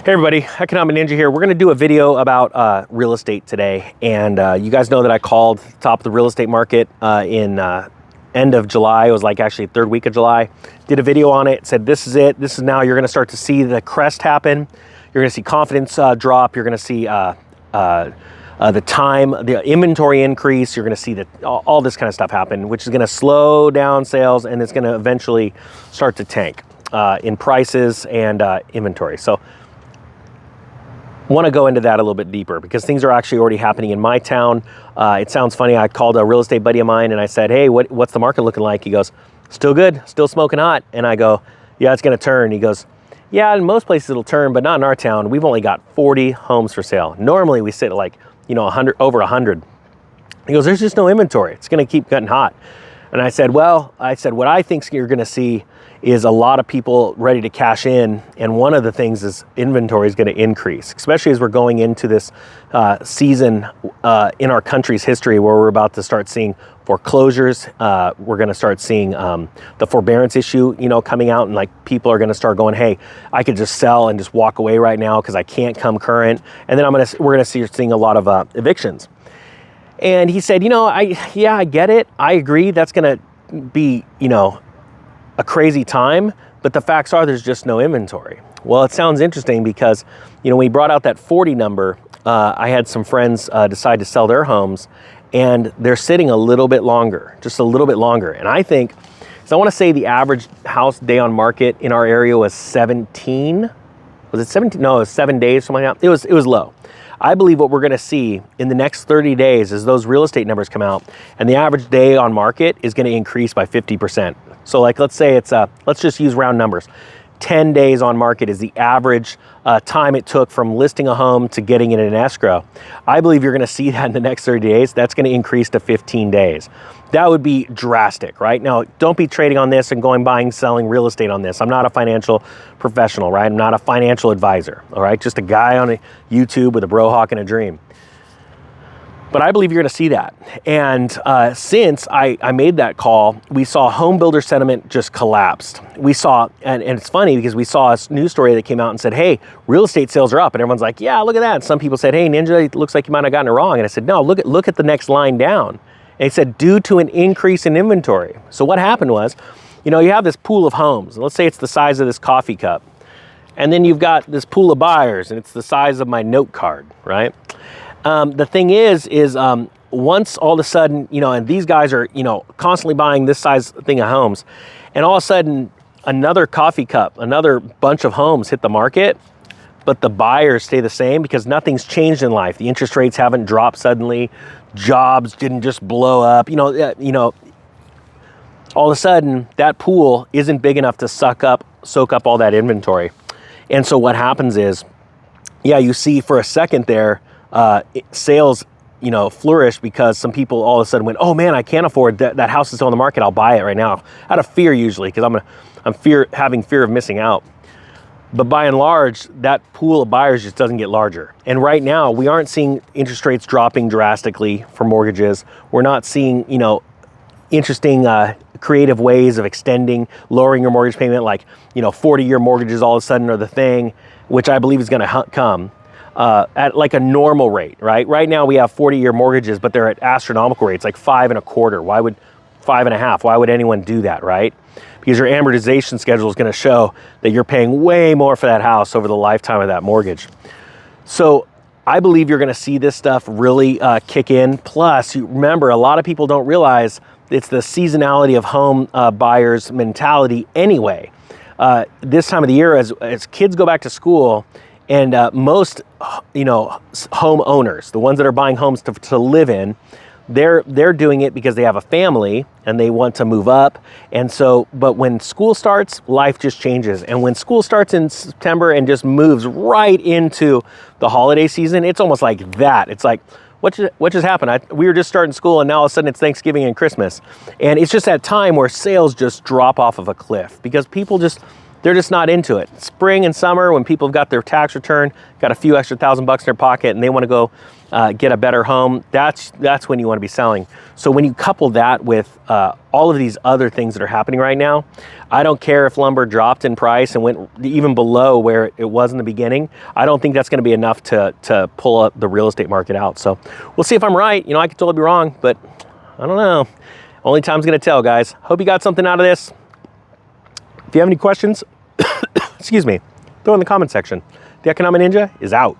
Hey everybody, Economic Ninja here. We're going to do a video about real estate today. And you guys know that I called the top of the real estate market in end of July. It was like actually third week of July. Did a video on it, said this is it. This is now you're going to start to see the crest happen. You're going to see confidence drop. You're going to see the inventory increase. You're going to see all this kind of stuff happen, which is going to slow down sales, and it's going to eventually start to tank in prices and inventory. So want to go into that a little bit deeper because things are actually already happening in my town. It sounds funny. I called a real estate buddy of mine and I said, hey, what's the market looking like? He goes, still good, still smoking hot. And I go, yeah, it's going to turn. He goes, yeah, in most places it'll turn, but not in our town. We've only got 40 homes for sale. Normally we sit at like, 100, over 100. He goes, there's just no inventory. It's going to keep getting hot. And I said, what I think you're going to see is a lot of people ready to cash in. And one of the things is inventory is going to increase, especially as we're going into this season in our country's history where we're about to start seeing foreclosures. We're going to start seeing the forbearance issue, coming out, and like people are going to start going, hey, I could just sell and just walk away right now because I can't come current. And then we're going to see seeing a lot of evictions. And he said, I get it. I agree. That's going to be, a crazy time, but the facts are there's just no inventory. Well, it sounds interesting because, when we brought out that 40 number, I had some friends decide to sell their homes and they're sitting a little bit longer, just a little bit longer. And I think, so I want to say the average house day on market in our area was 17. Was it 17? No, it was 7 days, something like that. It was low. I believe what we're going to see in the next 30 days is those real estate numbers come out and the average day on market is going to increase by 50%. So like, let's say it's, let's just use round numbers. 10 days on market is the average time it took from listing a home to getting it in escrow. I believe you're going to see that in the next 30 days. That's going to increase to 15 days. That would be drastic, right? Now, don't be trading on this and buying, selling real estate on this. I'm not a financial professional, right? I'm not a financial advisor, all right? Just a guy on YouTube with a bro hawk and a dream. But I believe you're going to see that. And since I made that call, we saw Homebuilder Sentiment just collapsed. We saw, and it's funny because we saw a news story that came out and said, hey, real estate sales are up. And everyone's like, yeah, look at that. And some people said, hey, Ninja, it looks like you might have gotten it wrong. And I said, no, look at the next line down. And it said, due to an increase in inventory. So what happened was, you have this pool of homes. Let's say it's the size of this coffee cup. And then you've got this pool of buyers and it's the size of my note card, right? The thing is once all of a sudden, and these guys are, constantly buying this size thing of homes, and all of a sudden another coffee cup, another bunch of homes hit the market, but the buyers stay the same because nothing's changed in life. The interest rates haven't dropped suddenly. Jobs didn't just blow up. All of a sudden that pool isn't big enough to soak up all that inventory. And so what happens is, you see for a second there, sales, flourish because some people all of a sudden went, oh man, I can't afford that house is still on the market. I'll buy it right now out of fear usually because I'm having fear of missing out. But by and large, that pool of buyers just doesn't get larger. And right now we aren't seeing interest rates dropping drastically for mortgages. We're not seeing, interesting, creative ways of extending, lowering your mortgage payment, like, 40-year mortgages all of a sudden are the thing, which I believe is going to come. At like a normal rate, right? Right now we have 40-year mortgages, but they're at astronomical rates, like 5.25. Why would 5.5? Why would anyone do that, right? Because your amortization schedule is going to show that you're paying way more for that house over the lifetime of that mortgage. So I believe you're going to see this stuff really kick in. Plus, you remember, a lot of people don't realize it's the seasonality of home buyers mentality anyway. This time of the year, as kids go back to school, and most, home owners, the ones that are buying homes to live in, they're doing it because they have a family and they want to move up. And so, but when school starts, life just changes. And when school starts in September and just moves right into the holiday season, it's almost like that. It's like, what just happened? We were just starting school and now all of a sudden it's Thanksgiving and Christmas. And it's just that time where sales just drop off of a cliff because people just, they're just not into it. Spring and summer, when people have got their tax return, got a few extra $1,000 in their pocket, and they want to go get a better home, that's when you want to be selling. So when you couple that with all of these other things that are happening right now, I don't care if lumber dropped in price and went even below where it was in the beginning. I don't think that's going to be enough to pull up the real estate market out. So we'll see if I'm right. You know, I could totally be wrong, but I don't know. Only time's going to tell, guys. Hope you got something out of this. If you have any questions, excuse me, throw in the comment section. The Economic Ninja is out.